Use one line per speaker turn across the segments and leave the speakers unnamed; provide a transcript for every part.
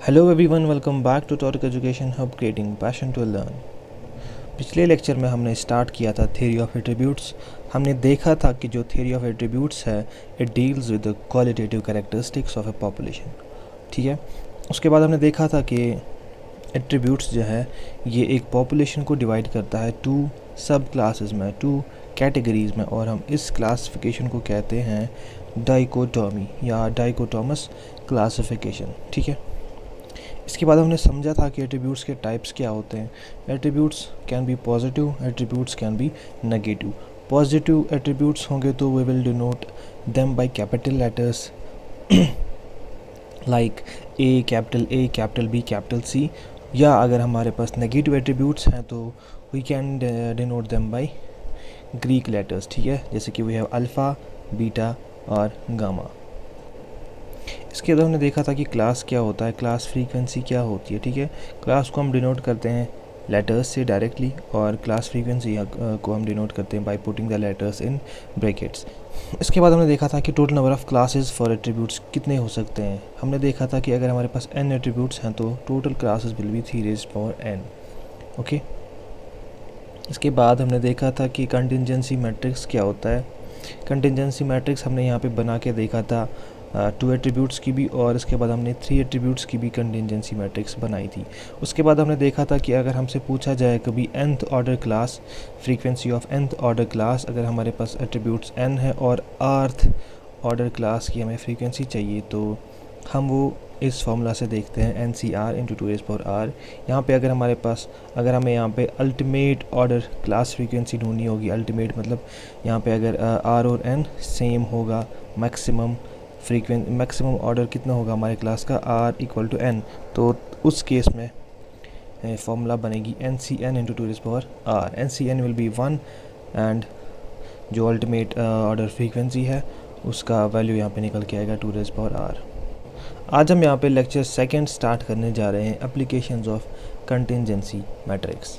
Hello everyone, welcome back to Toric Education Hub, creating passion to learn. पिछले lecture में हमने start किया था थ्योरी ऑफ एट्रीब्यूट्स। हमने देखा था कि जो थ्योरी ऑफ एट्रीब्यूट्स है it deals with the qualitative characteristics of A population. ठीक है, उसके बाद हमने देखा था कि एट्रीब्यूट्स जो है ये एक पॉपुलेशन को डिवाइड करता है टू सब क्लासेस में, टू कैटेगरीज़ में, और हम इस क्लासिफिकेशन को कहते हैं डाइकोटॉमी या डाइकोटॉमस क्लासिफिकेशन। ठीक है, इसके बाद हमने समझा था कि एट्रीब्यूट्स के टाइप्स क्या होते हैं। Attributes can be positive, attributes can be negative. Positive attributes होंगे तो we will denote them by capital letters like A, capital B, capital C. या अगर हमारे पास नेगेटिव एट्रीब्यूट्स हैं तो we can denote them by Greek letters. ठीक है, जैसे कि वी हैव अल्फ़ा, बीटा और गामा। इसके बाद हमने देखा था कि क्लास क्या होता है, क्लास फ्रीक्वेंसी क्या होती है। ठीक है, क्लास को हम डिनोट करते हैं लेटर्स से डायरेक्टली, और क्लास फ्रीक्वेंसी को हम डिनोट करते हैं by putting the letters in brackets. इसके बाद हमने देखा था कि total number of classes for attributes कितने हो सकते हैं। हमने देखा था कि अगर हमारे पास n एट्रीब्यूट्स हैं तो total classes will be 3n। Okay, इसके बाद हमने देखा था कि कंटिंजेंसी मैट्रिक्स क्या होता है। कंटिंजेंसी मैट्रिक्स हमने यहाँ पे बना के देखा था 2 एट्रीब्यूट्स की भी, और इसके बाद हमने 3 एट्रीब्यूट्स की भी कंटिंजेंसी मैट्रिक्स बनाई थी। उसके बाद हमने देखा था कि अगर हमसे पूछा जाए कभी nth order class, frequency of nth order class, अगर हमारे पास एट्रीब्यूट्स n है और rth ऑर्डर क्लास की हमें फ्रीक्वेंसी चाहिए तो हम वो इस फॉर्मूला से देखते हैं NCR इंटू 2r। यहाँ पे अगर हमारे पास, अगर हमें यहाँ पे अल्टीमेट ऑर्डर क्लास फ्रीक्वेंसी ढूंढनी होगी, अल्टीमेट मतलब यहाँ पे अगर r और n सेम होगा, मैक्सिमम ऑर्डर कितना होगा हमारे क्लास का, r इक्वल टू n, तो उस केस में फॉर्मूला बनेगी NCN into 2r। NCN will be 1 and जो अल्टीमेट ऑर्डर फ्रीक्वेंसी है उसका वैल्यू यहाँ पे निकल के आएगा 2r। आज हम यहाँ पे लेक्चर सेकंड स्टार्ट करने जा रहे हैं, applications of contingency matrix.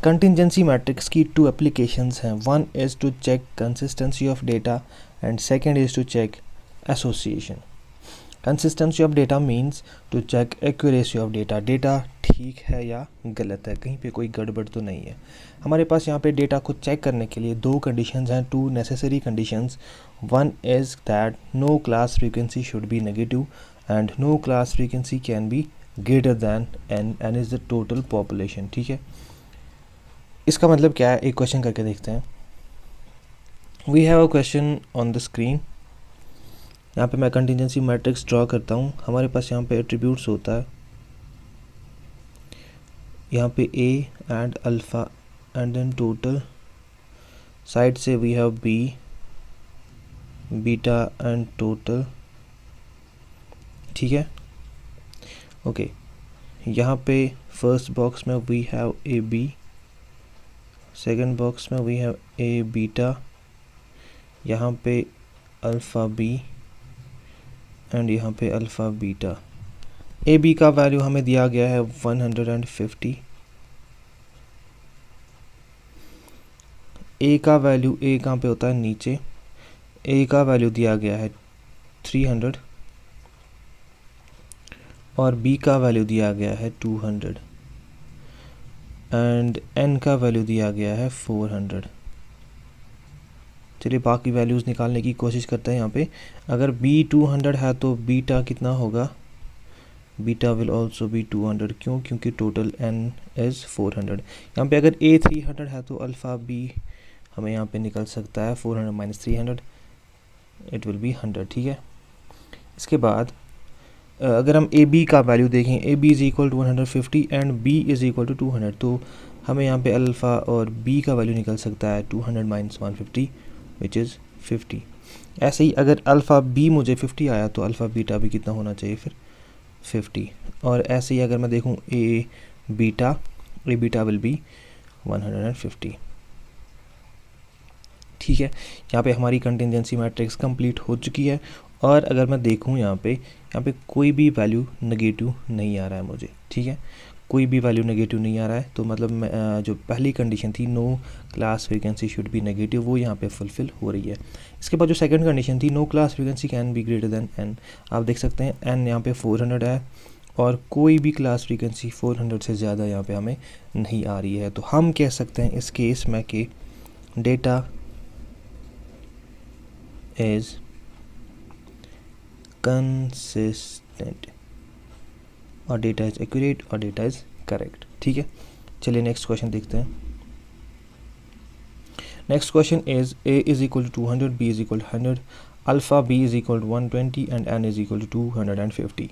Contingency matrix की 2 एप्लीकेशंस हैं। One is to check consistency of data and second is to check association. Consistency of data means to check accuracy of data, data ठीक है या गलत है, कहीं पे कोई गड़बड़ तो नहीं है। हमारे पास यहाँ पे डेटा को चेक करने के लिए 2 कंडीशंस हैं, 2 necessary conditions. One is that no class frequency should be negative and no class frequency can be greater than n is the total population. ठीक है, इसका मतलब क्या है, एक क्वेश्चन करके देखते हैं। We have a question on the screen. यहाँ पे मैं कंटिंजेंसी मैट्रिक्स ड्रॉ करता हूँ। हमारे पास यहाँ पे एट्रीब्यूट्स होता है, यहाँ पे a and alpha and then total, side से we have b, beta and total. ठीक है, ओके, यहाँ पे फर्स्ट बॉक्स में we have A B, second box में वी हैव ए बीटा, यहाँ पे अल्फ़ा बी एंड यहाँ पे अल्फ़ा बीटा। ए बी का वैल्यू हमें दिया गया है 150, ए का वैल्यू, ए कहाँ पे होता है, नीचे, ए का वैल्यू दिया गया है 300 और बी का वैल्यू दिया गया है 200 एंड एन का वैल्यू दिया गया है 400। चलिए बाकी वैल्यूज़ निकालने की कोशिश करते हैं। यहाँ पे अगर b 200 है तो बीटा कितना होगा, बीटा विल ऑल्सो बी 200। क्यों? क्योंकि टोटल n इज़ 400। यहाँ पे अगर a 300 है तो अल्फ़ा b हमें यहाँ पे निकल सकता है 400 माइनस 300, इट विल बी 100। ठीक है, इसके बाद अगर हम ए बी का वैल्यू देखें, A B is equal to 150 and B is equal to 200, तो हमें यहाँ पे अल्फ़ा और बी का वैल्यू निकल सकता है 200 माइनस 150 विच इज़ 50। ऐसे ही अगर अल्फ़ा बी मुझे 50 आया तो अल्फ़ा बीटा भी कितना होना चाहिए फिर 50। और ऐसे ही अगर मैं देखूँ ए बीटा विल बी 150। ठीक है, यहाँ पे हमारी कंटिंजेंसी मैट्रिक्स कंप्लीट हो चुकी है। और अगर मैं देखूँ यहाँ पे कोई भी वैल्यू नेगेटिव नहीं आ रहा है मुझे। ठीक है, कोई भी वैल्यू नेगेटिव नहीं आ रहा है, तो मतलब जो पहली कंडीशन थी no class frequency should be negative, वो यहाँ पे फुलफ़िल हो रही है। इसके बाद जो सेकंड कंडीशन थी no class frequency can be greater than n, आप देख सकते हैं n यहाँ पे 400 है और कोई भी क्लास फ्रीक्वेंसी 400 से ज़्यादा यहाँ पे हमें नहीं आ रही है। तो हम कह सकते हैं इस केस में कि डेटा इज़ कंसिस्टेंट और डेटा इज़ एक्यूरेट और डेटा इज़ करेक्ट। ठीक है, चलिए नेक्स्ट क्वेश्चन देखते हैं। Next question is a is equal to 200, b is equal to 100, alpha b is equal to 120 and n is equal to 250।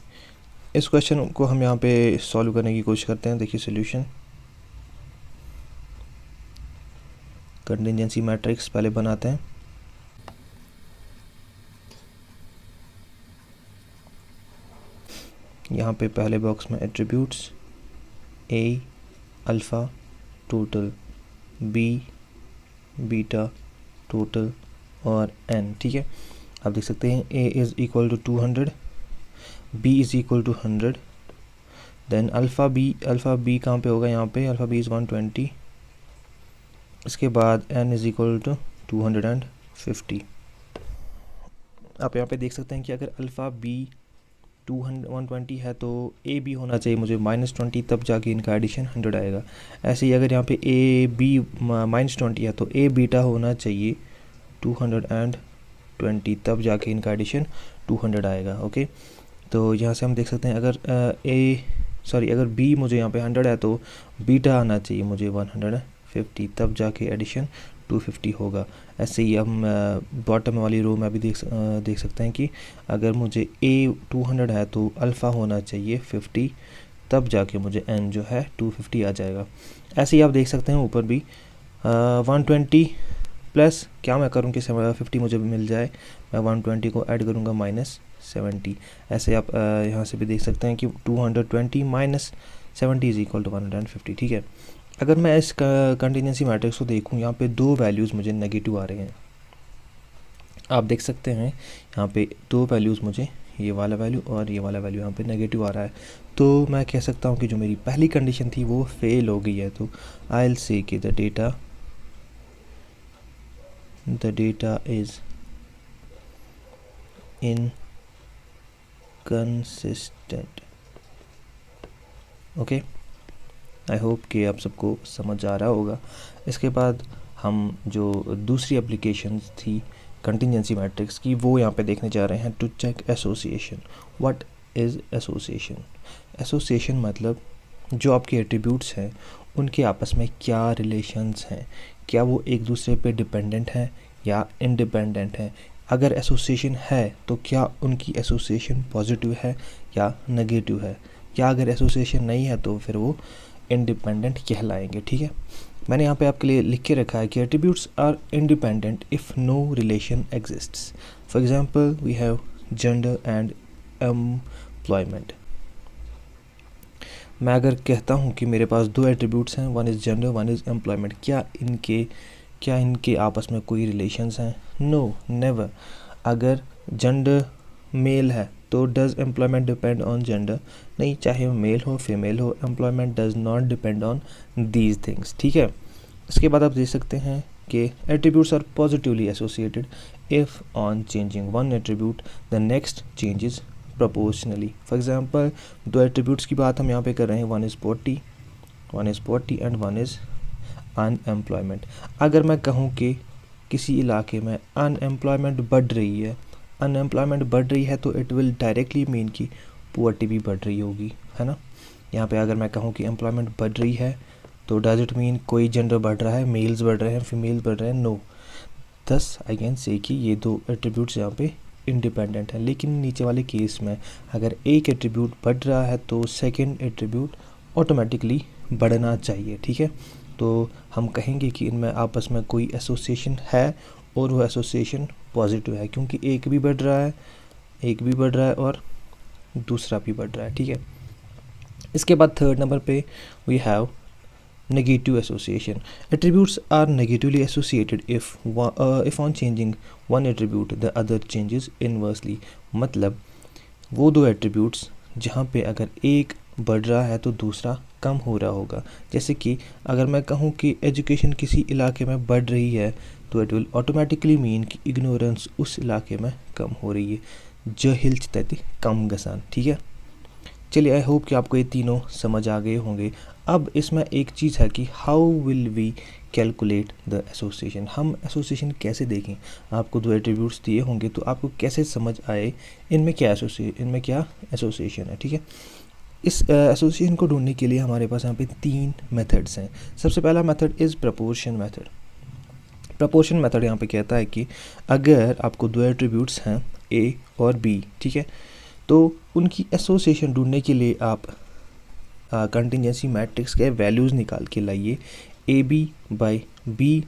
इस question को हम यहाँ पे सॉल्व करने की कोशिश करते हैं। देखिए सॉल्यूशन, कंटिजेंसी मैट्रिक्स पहले बनाते हैं। यहाँ पे पहले बॉक्स में attributes a alpha total, b beta total और n। ठीक है, आप देख सकते हैं a is equal to 200, b is equal to 100, then alpha b कहाँ पे होगा, यहाँ पे अल्फ़ा b इज़ 120, इसके बाद n इज़ इक्वल टू 250। आप यहाँ पे देख सकते हैं कि अगर अल्फ़ा b 120 है तो a b होना चाहिए मुझे -20, तब जाके इनका एडिशन 100 आएगा। ऐसे ही अगर यहाँ पे a b -20 है तो a बीटा होना चाहिए 220, तब जाके इनका एडिशन 200 आएगा। ओके, तो यहाँ से हम देख सकते हैं अगर b मुझे यहाँ पे 100 है तो बीटा आना चाहिए मुझे 150, तब जाके एडिशन 250 होगा। ऐसे ही हम बॉटम वाली रो में भी देख सकते हैं कि अगर मुझे a 200 है तो अल्फ़ा होना चाहिए 50, तब जाके मुझे n जो है 250 आ जाएगा। ऐसे ही आप देख सकते हैं ऊपर भी 120 प्लस क्या मैं करूँ कि 50 मुझे मिल जाए, मैं 120 को ऐड करूँगा -70। ऐसे आप यहाँ से भी देख सकते हैं कि 220 माइनस 70 इज़ इक्वल टू 150। ठीक है, अगर मैं इस कंटिजेंसी मैट्रिक्स को देखूँ, यहाँ पे दो वैल्यूज़ मुझे नेगेटिव आ रहे हैं। आप देख सकते हैं यहाँ पे दो वैल्यूज़ मुझे, ये वाला वैल्यू और ये वाला वैल्यू यहाँ पे नेगेटिव आ रहा है। तो मैं कह सकता हूँ कि जो मेरी पहली कंडीशन थी वो फेल हो गई है। तो आई विल से कि the data is inconsistent. Okay, I hope कि आप सबको समझ आ रहा होगा। इसके बाद हम जो दूसरी एप्लीकेशंस थी कंटिजेंसी मैट्रिक्स की, वो यहाँ पे देखने जा रहे हैं to check association. What is association? Association मतलब जो आपके एट्रीब्यूट्स हैं उनके आपस में क्या रिलेशंस हैं, क्या वो एक दूसरे पे डिपेंडेंट हैं या इंडिपेंडेंट हैं। अगर एसोसिएशन है तो क्या उनकी एसोसिएशन पॉजिटिव है या नेगेटिव है, या अगर एसोसिएशन नहीं है तो फिर वो इंडिपेंडेंट कहलाएंगे। ठीक है, मैंने यहाँ पे आपके लिए लिख के रखा है कि attributes are independent if no relation exists. For example we have gender and employment. मैं अगर कहता हूँ कि मेरे पास दो एट्रीब्यूट्स हैं, one is gender one is employment, क्या इनके आपस में कोई रिलेशंस हैं? No, never. अगर जेंडर मेल है तो does employment depend on gender? नहीं, चाहे वो मेल हो फीमेल हो, employment does not depend on these things. ठीक है, इसके बाद आप देख सकते हैं कि attributes are positively associated if on changing one attribute the next changes proportionally. For example दो एट्रीब्यूट्स की बात हम यहाँ पे कर रहे हैं, one is 40 and one is unemployment. अगर मैं कहूँ कि किसी इलाके में अनएम्प्लॉयमेंट बढ़ रही है तो इट विल डायरेक्टली मीन कि पुअर्टी भी बढ़ रही होगी, है ना। यहाँ पे अगर मैं कहूँ कि एम्प्लॉयमेंट बढ़ रही है तो डज इट मीन कोई जेंडर बढ़ रहा है, मेल्स बढ़ रहे हैं फीमेल्स बढ़ रहे हैं? No. Thus I can say कि ये दो एट्रीब्यूट्स यहाँ पे इंडिपेंडेंट है। लेकिन नीचे वाले केस में अगर एक एट्रीब्यूट बढ़ रहा है तो सेकेंड एट्रीब्यूट ऑटोमेटिकली बढ़ना चाहिए। ठीक है, तो हम कहेंगे कि इनमें आपस में कोई एसोसिएशन है और वो एसोसिएशन पॉजिटिव है, क्योंकि एक भी बढ़ रहा है और दूसरा भी बढ़ रहा है। ठीक है, इसके बाद थर्ड नंबर पे we have negative association. Attributes are negatively associated if on changing one attribute the other changes inversely. मतलब वो दो एट्रीब्यूट्स जहाँ पे अगर एक बढ़ रहा है तो दूसरा कम हो रहा होगा। जैसे कि अगर मैं कहूँ कि एजुकेशन किसी इलाके में बढ़ रही है तो इट विल ऑटोमेटिकली मीन कि इग्नोरेंस उस इलाके में कम हो रही है, जहिल तति कम गसान। ठीक है, चलिए आई होप कि आपको ये तीनों समझ आ गए होंगे। अब इसमें एक चीज़ है कि how will we calculate the association, हम एसोसिएशन कैसे देखें। आपको दो एट्रीब्यूट्स दिए होंगे तो आपको कैसे समझ आए इनमें क्या एसोसिएशन है। ठीक है, इस एसोसिएशन को ढूंढने के लिए हमारे पास यहाँ पे तीन मेथड्स हैं। सबसे पहला method is proportion method. Proportion method यहाँ पे कहता है कि अगर आपको दो एट्रीब्यूट्स हैं ए और बी, ठीक है, तो उनकी एसोसिएशन ढूंढने के लिए आप कंटिजेंसी मैट्रिक्स के वैल्यूज़ निकाल के लाइए ए बी बाई बी।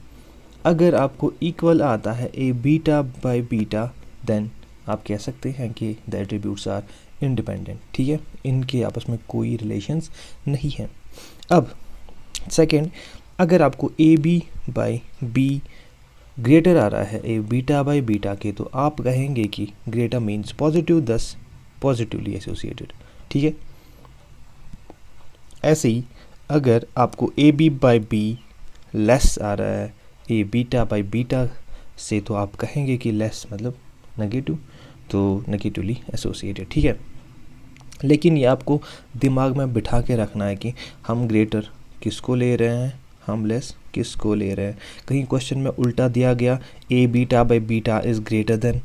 अगर आपको इक्वल आता है ए बीटा बाई बीटा, देन आप कह सकते हैं कि द एट्रीब्यूट्स आर इंडिपेंडेंट। ठीक है, इनके आपस में कोई रिलेशंस नहीं है। अब सेकंड, अगर आपको A B by B greater आ रहा है ए बीटा बाई बीटा के, तो आप कहेंगे कि greater means positive, thus positively associated. ठीक है, ऐसे ही अगर आपको A B by B less आ रहा है ए बीटा बाई बीटा से, तो आप कहेंगे कि लेस मतलब नेगेटिव, तो नेगेटिवली एसोसिएटेड। ठीक है, लेकिन ये आपको दिमाग में बिठा के रखना है कि हम ग्रेटर किसको ले रहे हैं, हम लेस किसको ले रहे हैं। कहीं क्वेश्चन में उल्टा दिया गया A beta by beta is greater than,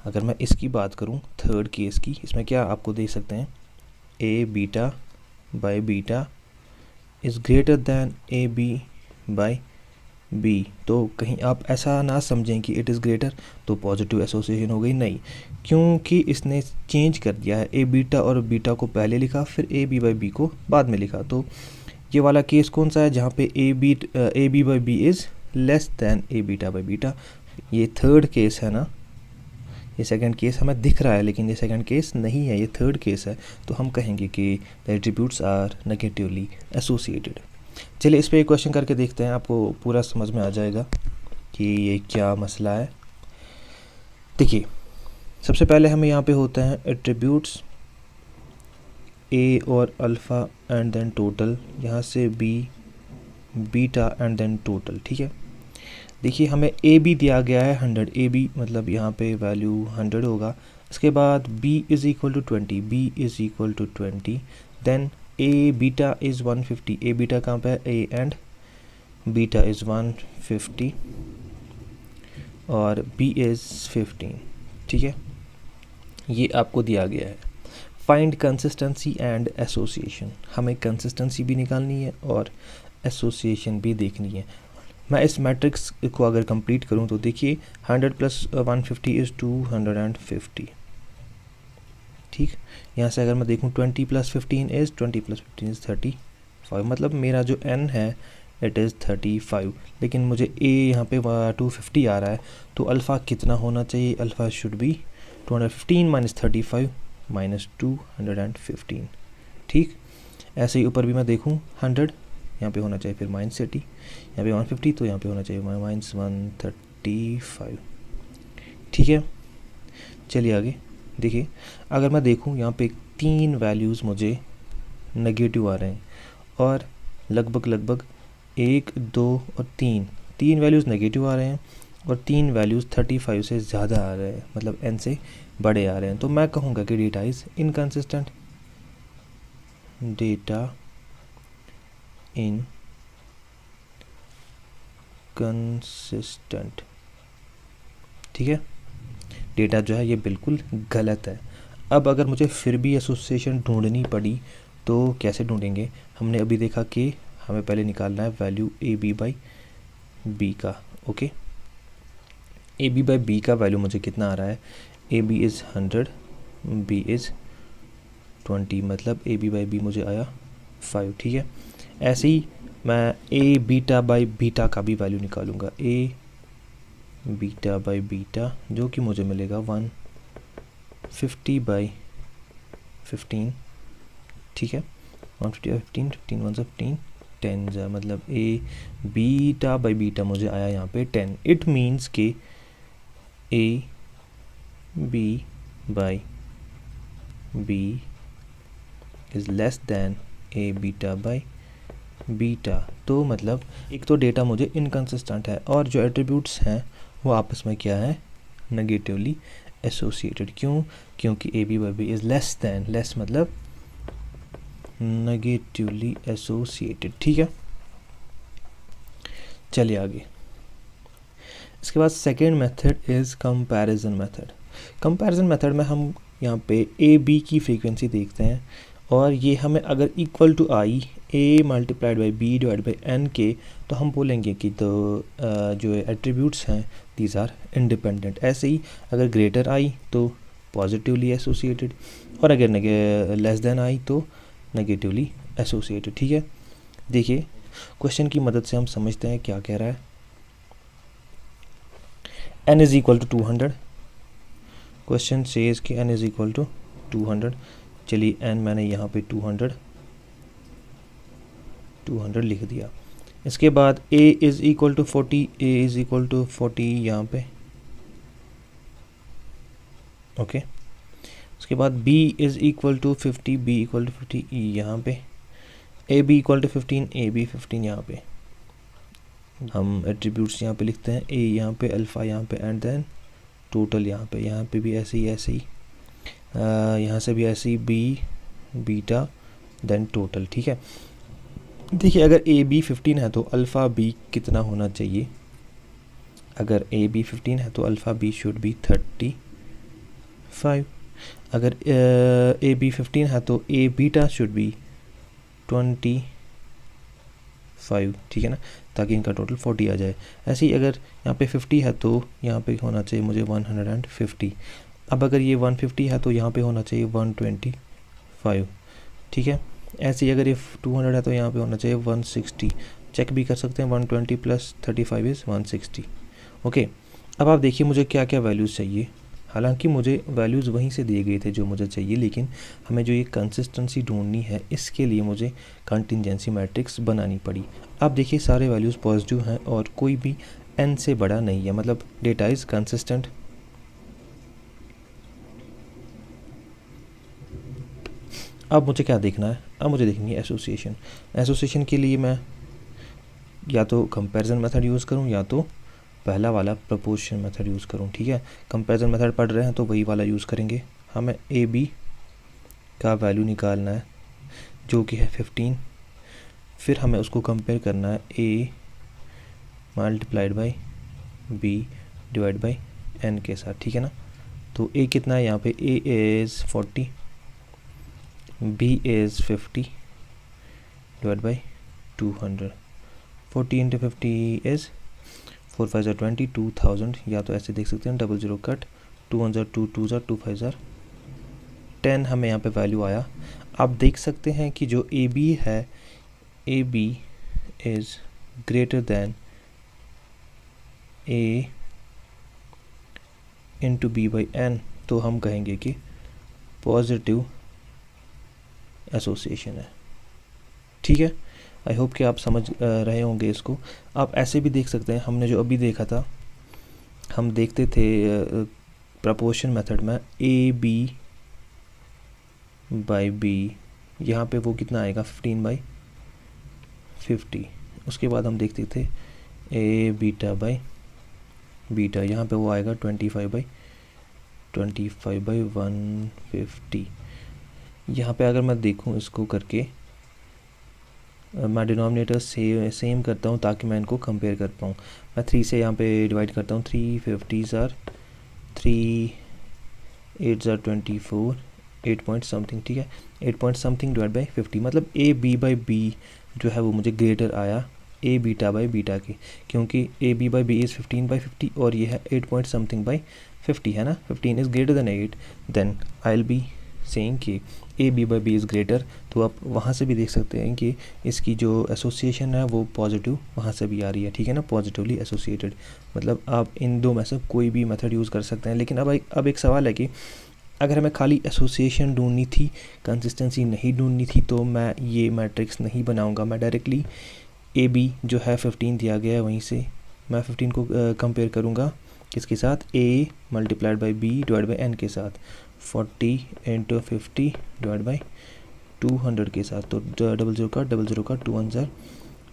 अगर मैं इसकी बात करूं थर्ड केस की, इसमें क्या आपको दे सकते हैं A beta by beta is greater than A B by B, तो कहीं आप ऐसा ना समझें कि इट इज़ ग्रेटर तो पॉजिटिव एसोसिएशन हो गई, नहीं, क्योंकि इसने चेंज कर दिया है। ए बीटा और बीटा को पहले लिखा, फिर ए बी बाई बी को बाद में लिखा। तो ये वाला केस कौन सा है जहाँ पे A B by B is less than A beta by beta, ये थर्ड केस है ना। ये सेकंड केस हमें दिख रहा है लेकिन ये सेकंड केस नहीं है, ये थर्ड केस है। तो हम कहेंगे कि the attributes are negatively associated. चलिए इस पर एक क्वेश्चन करके देखते हैं, आपको पूरा समझ में आ जाएगा कि ये क्या मसला है। देखिए, सबसे पहले हमें यहाँ पे होता है एट्रीब्यूट्स ए और अल्फ़ा एंड देन टोटल, यहाँ से B beta and then total. ठीक है, देखिए हमें ए बी दिया गया है 100, ए बी मतलब यहाँ पे वैल्यू 100 होगा। इसके बाद B is equal to 20, B is equal to 20, then A beta is 150, A beta कहाँ पे है, ए एंड बीटा इज़ 150 और बी इज़ 15। ठीक है, ये आपको दिया गया है। फाइंड कंसिस्टेंसी एंड एसोसिएशन, हमें कंसिस्टेंसी भी निकालनी है और एसोसिएशन भी देखनी है। मैं इस मैट्रिक्स को अगर कंप्लीट करूं तो देखिए 100 प्लस 150 इज़ 250। ठीक, यहाँ से अगर मैं देखूं 20 प्लस 15 इज़ 35, मतलब मेरा जो n है इट इज़ 35, लेकिन मुझे a यहाँ पे 250 आ रहा है, तो अल्फ़ा कितना होना चाहिए, alpha should be 215 minus 35 minus 215। ठीक, ऐसे ही ऊपर भी मैं देखूँ 100, यहाँ पे होना चाहिए फिर माइनस 80, यहाँ पे 150, तो यहाँ पे होना चाहिए माइनस 135। ठीक है, चलिए आगे देखिए, अगर मैं देखूँ यहाँ पे 3 वैल्यूज़ मुझे नेगेटिव आ रहे हैं और लगभग 1 2 और 3 वैल्यूज़ नेगेटिव आ रहे हैं और 3 वैल्यूज़ 35 से ज़्यादा आ रहे हैं, मतलब n से बड़े आ रहे हैं। तो मैं कहूँगा कि data is inconsistent, data inconsistent. ठीक है, डेटा जो है ये बिल्कुल गलत है। अब अगर मुझे फिर भी एसोसिएशन ढूंढनी पड़ी तो कैसे ढूंढेंगे, हमने अभी देखा कि हमें पहले निकालना है value A B by B का। Okay, A B by B का वैल्यू मुझे कितना आ रहा है, A B is 100, B is 20, मतलब ए बी बाई बी मुझे आया 5। ठीक है, ऐसे ही मैं ए बीटा बाई बीटा का भी वैल्यू निकालूंगा, ए बीटा बाई बीटा जो कि मुझे मिलेगा 150 बाई 15। ठीक है, 150 बाई 15, 15 1 15, 10 जा मतलब ए बीटा बाई बीटा मुझे आया यहाँ पे 10। इट मीन्स कि A B by B is less than A beta by beta. तो मतलब एक तो डेटा मुझे इनकंसिस्टेंट है और जो एट्रीब्यूट्स हैं वो आपस में क्या है, नेगेटिवली एसोसिएटेड। क्यों? क्योंकि A B by B is less than, less मतलब नेगेटिवली एसोसिएटेड। ठीक है, चलिए आगे। इसके बाद second method is comparison method. Comparison method में हम यहाँ पे ए बी की फ्रीक्वेंसी देखते हैं और ये हमें अगर equal to I A multiplied by B divide by N के, तो हम बोलेंगे कि तो जो एट्रीब्यूट्स हैं दीज आर इंडिपेंडेंट। ऐसे ही अगर ग्रेटर आई तो पॉजिटिवली एसोसिएटेड और अगर लेस देन आई तो नेगेटिवली एसोसिएटेड। ठीक है, देखिए क्वेश्चन की मदद से हम समझते हैं क्या कह रहा है। n is equal to 200, question says कि n इज़ इक्वल टू 200। चलिए n मैंने यहाँ पे 200 लिख दिया। इसके बाद a is equal to 40, a is equal to 40 यहाँ पे, ओके। उसके बाद b is equal to 50, b equal to 50 यहाँ पे, a b equal to 15, a b 15 यहाँ पे। हम एट्रीब्यूट्स यहाँ पे लिखते हैं, a यहाँ पे, अल्फ़ा यहाँ पे, एंड देन टोटल यहाँ पे भी ऐसे ही यहाँ से भी ऐसे ही b बीटा देन टोटल। ठीक है, देखिए अगर a b 15 है तो अल्फ़ा b कितना होना चाहिए? अगर a b 15 है तो अल्फ़ा b शुड बी 35। अगर a b 15 है तो a बीटा शुड बी 25। ठीक है ना, ताकि इनका टोटल 40 आ जाए। ऐसे ही अगर यहाँ पे 50 है तो यहाँ पे होना चाहिए मुझे 150। अब अगर ये 150 है तो यहाँ पे होना चाहिए 125। ठीक है, ऐसे ही अगर ये 200 है तो यहाँ पे होना चाहिए 160। चेक भी कर सकते हैं, 120 प्लस 35 इज़ 160। ओके, अब आप देखिए मुझे क्या क्या वैल्यूज़ चाहिए। हालांकि मुझे वैल्यूज़ वहीं से दिए गए थे जो मुझे चाहिए, लेकिन हमें जो ये कंसिस्टेंसी ढूंढनी है इसके लिए मुझे कंटिजेंसी मैट्रिक्स बनानी पड़ी। अब देखिए सारे वैल्यूज़ पॉजिटिव हैं और कोई भी n से बड़ा नहीं है, मतलब डेटा इज़ कंसिस्टेंट। अब मुझे क्या देखना है? अब मुझे देखनी है एसोसिएशन। एसोसिएशन के लिए मैं या तो कंपैरिजन मेथड यूज़ करूं या तो पहला वाला प्रोपोर्शन मेथड यूज़ करूं। ठीक है, कंपैरिजन मेथड पढ़ रहे हैं तो वही वाला यूज़ करेंगे। हमें ए बी का वैल्यू निकालना है जो कि है 15, फिर हमें उसको कंपेयर करना है A multiplied by B divide by N के साथ। ठीक है ना, तो ए कितना है यहाँ पे? A is 40, B is 50 divide by 200। 40 into 50 is 4 5 20, 2000। या तो ऐसे देख सकते हैं, 00 कट, 2 1 2 2 2 5 10 हमें यहाँ पे वैल्यू आया। आप देख सकते हैं कि जो ए बी है, A B is greater than A into B by N, तो हम कहेंगे कि पॉजिटिव एसोसिएशन है। ठीक है, आई होप कि आप समझ रहे होंगे इसको। आप ऐसे भी देख सकते हैं, हमने जो अभी देखा था, हम देखते थे प्रपोर्शन मेथड में ए बी बाई बी, यहाँ पे वो कितना आएगा? 15 बाई 50। उसके बाद हम देखते थे ए बीटा बाई बीटा, यहाँ पे वो आएगा 25 बाई 150। यहाँ पे अगर मैं देखूँ इसको करके, मैं डिनोमिनेटर सेम करता हूँ ताकि मैं इनको कंपेयर कर पाऊँ। मैं 3 से यहाँ पे डिवाइड करता हूँ, 3 50 आर 3 8 आर 24, 8 पॉइंट समथिंग। ठीक है, 8 पॉइंट समथिंग डिवाइड बाई 50, मतलब ए बी बाई बी जो है वो मुझे ग्रेटर आया ए बीटा बाई बीटा की, क्योंकि A B by B is 15 by 50 और ये है 8 पॉइंट समथिंग बाई 50 है ना। 15 is greater than 8, then I will be saying कि A B by B is greater. तो आप वहाँ से भी देख सकते हैं कि इसकी जो एसोसिएशन है वो पॉजिटिव वहाँ से भी आ रही है। ठीक है ना, पॉजिटिवली एसोसिएटेड, मतलब आप इन दो में से कोई भी मेथड यूज़ कर सकते हैं। लेकिन अब एक सवाल है कि अगर हमें खाली एसोसिएशन ढूंढनी थी, कंसिस्टेंसी नहीं ढूंढनी थी, तो मैं ये मैट्रिक्स नहीं बनाऊंगा। मैं डायरेक्टली ए बी जो है 15 दिया गया है, वहीं से मैं 15 को कंपेयर करूंगा किसके साथ? A multiplied by B divide by N के साथ। 40 इंटू 50 डिवाइड बाई 200 के साथ, तो डबल ज़ीरो का 2 1 ज़ार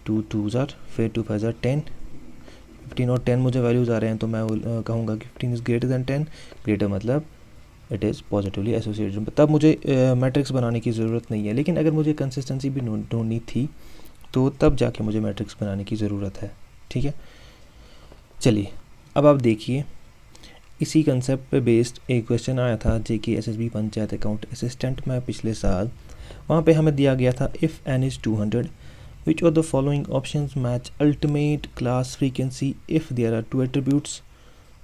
2 2 ज़ार, फिर 2 5 ज़ार 10, 15 और 10 मुझे वैल्यूज़ आ रहे हैं, तो मैं कहूँगा कि 15 इज़ ग्रेटर दैन 10। ग्रेटर मतलब इट इज़ पॉजिटिवली एसोसिएटेड, तब मुझे मैट्रिक्स बनाने की ज़रूरत नहीं है। लेकिन अगर मुझे कंसिस्टेंसी भी ढूंढनी थी तो तब जाके मुझे मैट्रिक्स बनाने की ज़रूरत है। ठीक है, चलिए अब आप देखिए, इसी कंसेप्ट पे बेस्ड एक क्वेश्चन आया था JKSSB पंचायत अकाउंट असिस्टेंट में पिछले साल। वहाँ पे हमें दिया गया था if n is 200 which of the following options match ultimate class frequency if there are two attributes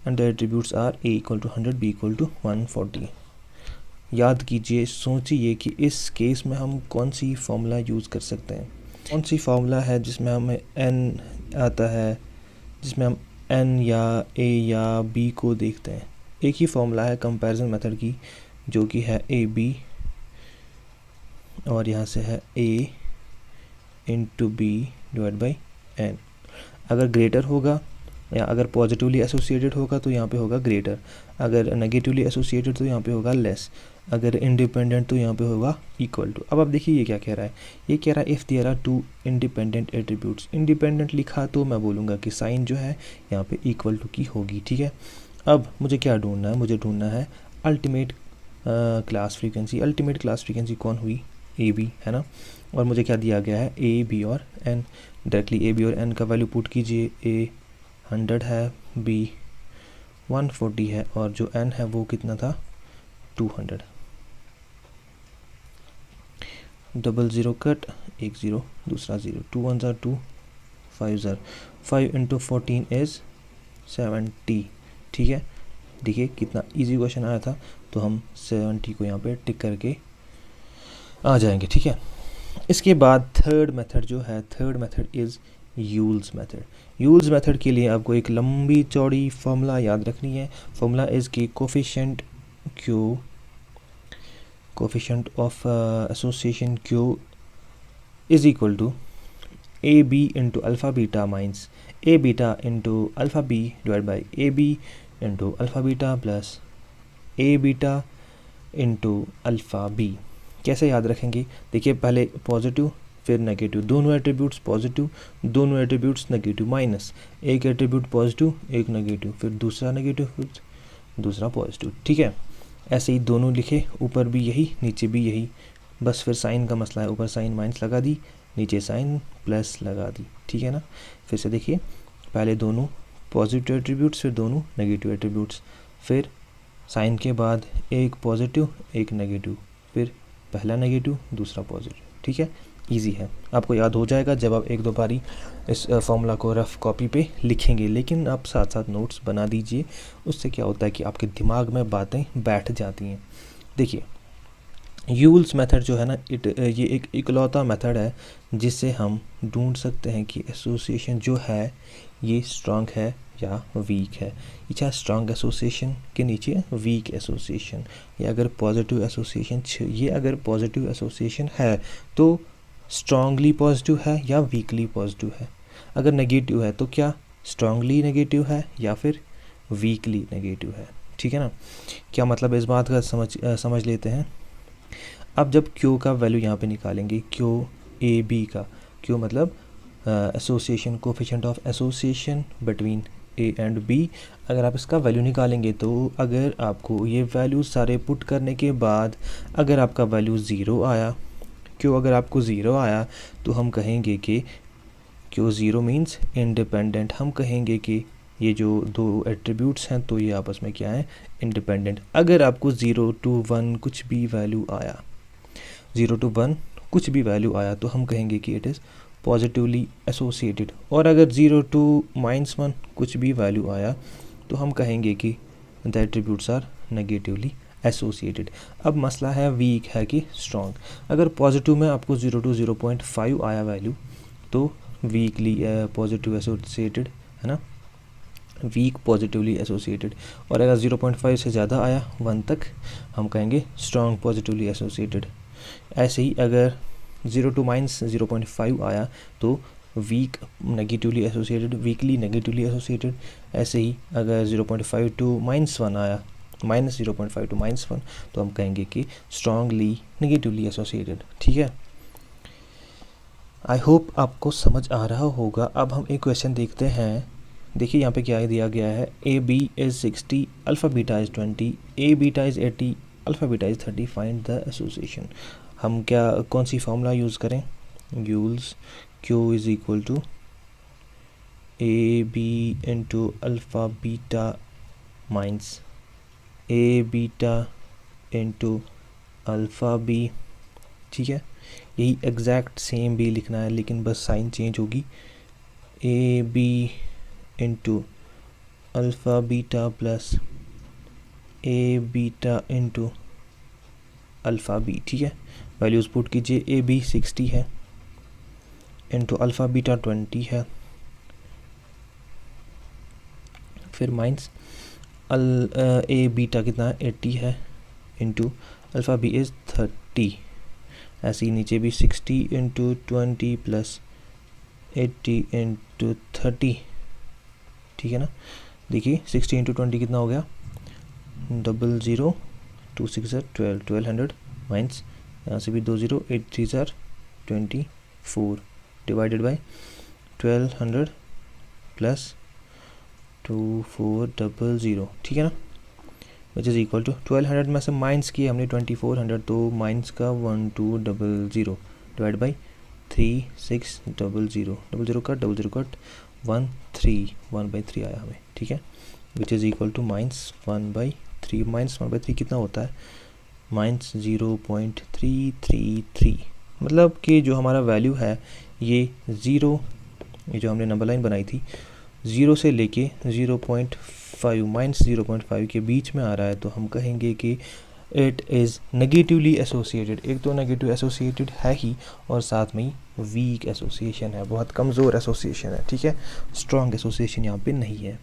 and the attributes are a equal to 100 b equal to 140। याद कीजिए, सोचिए कि इस केस में हम कौन सी फॉर्मूला यूज़ कर सकते हैं। कौन सी फार्मूला है जिसमें हमें n आता है, जिसमें हम n या a या b को देखते हैं। एक ही फार्मूला है कंपैरिजन मेथड की, जो कि है ए बी, और यहाँ से है a into B divide by n। अगर ग्रेटर होगा या अगर पॉजिटिवली एसोसिएटेड होगा तो यहाँ पे होगा ग्रेटर, अगर नेगेटिवली एसोसिएटेड तो यहाँ पे होगा लेस, अगर इंडिपेंडेंट तो यहाँ पे होगा इक्वल टू। अब आप देखिए ये क्या कह रहा है, ये कह रहा है if there are two independent attributes. Independent लिखा तो मैं बोलूँगा कि साइन जो है यहाँ पे इक्वल टू की होगी। ठीक है, अब मुझे क्या ढूंढना है, मुझे ढूंढना है ultimate class frequency. Ultimate class frequency कौन हुई, ए बी है ना, और मुझे क्या दिया गया है, ए बी और एन। डायरेक्टली ए बी और एन का वैल्यू पुट कीजिए, ए 100 है, बी 140 है, और जो एन है वो कितना था 200। डबल ज़ीरो कट, एक ज़ीरो दूसरा ज़ीरो, 2 1 ज़ार 2, 5 ज़ार 5 इंटू 14 इज़ 70। ठीक है, देखिए कितना इजी क्वेश्चन आया था, तो हम 70 को यहाँ पे टिक करके आ जाएंगे। ठीक है, इसके बाद थर्ड मेथड जो है, third method is Yule's method. Yule's method के लिए आपको एक लंबी चौड़ी फॉर्मूला याद रखनी है। फॉर्मूला इज़ की coefficient Q, coefficient of association Q is equal to A B into alpha beta minus A beta into alpha B divide by A B into alpha beta plus A beta into alpha B. कैसे याद रखेंगे, देखिए पहले positive फिर negative, दोनों attributes positive, दोनों attributes negative, minus एक attribute positive एक नेगेटिव, फिर दूसरा नेगेटिव फिर दूसरा पॉजिटिव। ठीक है, ऐसे ही दोनों लिखे, ऊपर भी यही नीचे भी यही, बस फिर साइन का मसला है, ऊपर साइन माइनस लगा दी, नीचे साइन प्लस लगा दी। ठीक है ना, फिर से देखिए, पहले दोनों पॉजिटिव एट्रीब्यूट्स फिर दोनों नेगेटिव एट्रीब्यूट्स, फिर साइन के बाद एक पॉजिटिव एक नेगेटिव, फिर पहला नेगेटिव दूसरा पॉजिटिव। ठीक है, इजी है, आपको याद हो जाएगा जब आप एक दो बारी इस फॉर्मूला को रफ कॉपी पे लिखेंगे। लेकिन आप साथ साथ नोट्स बना दीजिए, उससे क्या होता है कि आपके दिमाग में बातें बैठ जाती हैं। देखिए यूल्स मेथड जो है ना, ये एक इकलौता मेथड है जिससे हम ढूंढ सकते हैं कि एसोसिएशन जो है ये स्ट्रांग है या वीक है। ये स्ट्रांग एसोसिएशन के नीचे वीक एसोसिएशन, या अगर पॉजिटिव एसोसिएशन, ये अगर पॉजिटिव एसोसिएशन है तो स्ट्रांगली पॉजिटिव है या वीकली पॉजिटिव है। अगर नेगेटिव है तो क्या स्ट्रांगली नेगेटिव है या फिर वीकली नेगेटिव है। ठीक है ना, क्या मतलब इस बात का समझ लेते हैं। अब जब क्यू का वैल्यू यहाँ पे निकालेंगे, क्यू ए बी का, क्यू मतलब association, coefficient of association between A and B, अगर आप इसका वैल्यू निकालेंगे तो अगर आपको ये वैल्यू सारे पुट करने के बाद अगर आपका वैल्यू ज़ीरो आया, क्यों अगर आपको ज़ीरो आया तो हम कहेंगे कि क्यों ज़ीरो मीन्स इंडिपेंडेंट। हम कहेंगे कि ये जो दो एट्रीब्यूट्स हैं तो ये आपस में क्या है, इंडिपेंडेंट। अगर आपको 0 to 1 कुछ भी वैल्यू आया, 0 to 1 कुछ भी वैल्यू आया तो हम कहेंगे कि इट इज़ पॉजिटिवली एसोसिएटेड। और अगर 0 to -1 कुछ भी वैल्यू आया तो हम कहेंगे कि the attributes are negatively associated. अब मसला है वीक है कि स्ट्रॉन्ग। अगर पॉजिटिव में आपको 0 to 0.5 आया वैल्यू तो वीकली पॉजिटिव एसोसिएटेड है ना, वीक पॉजिटिवली एसोसिएटेड। और अगर 0.5 से ज़्यादा आया 1 तक हम कहेंगे स्ट्रॉन्ग पॉजिटिवली एसोसिएटेड। ऐसे ही अगर 0 to -0.5 आया तो weak negatively associated, weakly negatively associated. ऐसे ही अगर 0.5 to -1 आया -0.5 to -1, तो हम कहेंगे कि स्ट्रांगली नेगेटिवली एसोसिएटेड। ठीक है, आई होप आपको समझ आ रहा होगा। अब हम एक क्वेश्चन देखते हैं। देखिए यहाँ पे क्या दिया गया है, A B is 60, alpha beta is 20, A beta is 80, alpha beta is 30, find the association. हम क्या कौन सी फार्मूला यूज़ करें, use Q is equal to A B into alpha beta minus A beta into alpha B. ठीक है, यही exact same भी लिखना है, लेकिन बस साइन चेंज होगी। A B into alpha beta plus A beta into alpha B. ठीक है, वैल्यूज़ पुट कीजिए। ए बी 60 है, इंटू अल्फ़ा बीटा 20 है, फिर माइनस ए बीटा कितना है 80 है, इंटू अल्फ़ा बी इज़ 30। ऐसे ही नीचे भी 60 इंटू 20 प्लस 80 इंटू 30। ठीक है ना, देखिए 60 इंटू 20 कितना हो गया, 00, 2 6 12, 1200 माइनस यहाँ से भी 2 0, 8 3 24 डिवाइडेड बाई 1200 प्लस 2400। ठीक है ना, विच इज़ इक्वल टू 1200 में से माइनस किए हमने 2400, तो माइनस का 1200 डिवाइड बाई 3600, 00 कट 00 कट 1/3 आया हमें। ठीक है, विच इज़ इक्वल टू -1/3। -1/3 कितना होता है, -0.333। मतलब कि जो हमारा वैल्यू है ये ज़ीरो, ये जो हमने नंबर लाइन बनाई थी 0 से लेके 0.5 -0.5 के बीच में आ रहा है, तो हम कहेंगे कि इट इज़ नेगेटिवली एसोसिएटेड। एक तो नेगेटिव एसोसिएटेड है ही, और साथ में ही वीक एसोसिएशन है, बहुत कमज़ोर एसोसिएशन है। ठीक है, स्ट्रॉन्ग एसोसिएशन यहाँ पे नहीं है।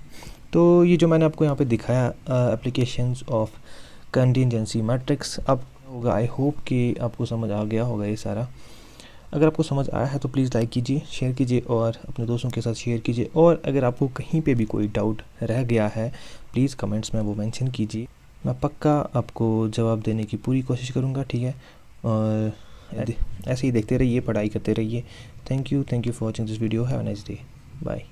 तो ये जो मैंने आपको यहाँ पे दिखाया एप्लीकेशंस ऑफ कंटिजेंसी मैट्रिक्स, अब होगा, आई होप कि आपको समझ आ गया होगा ये सारा। अगर आपको समझ आया है तो प्लीज़ लाइक कीजिए, शेयर कीजिए और अपने दोस्तों के साथ शेयर कीजिए। और अगर आपको कहीं पे भी कोई डाउट रह गया है प्लीज़ कमेंट्स में वो मेंशन कीजिए, मैं पक्का आपको जवाब देने की पूरी कोशिश करूँगा। ठीक है, और ऐसे ही देखते रहिए, पढ़ाई करते रहिए। Thank you for watching this video. Have a nice day, bye.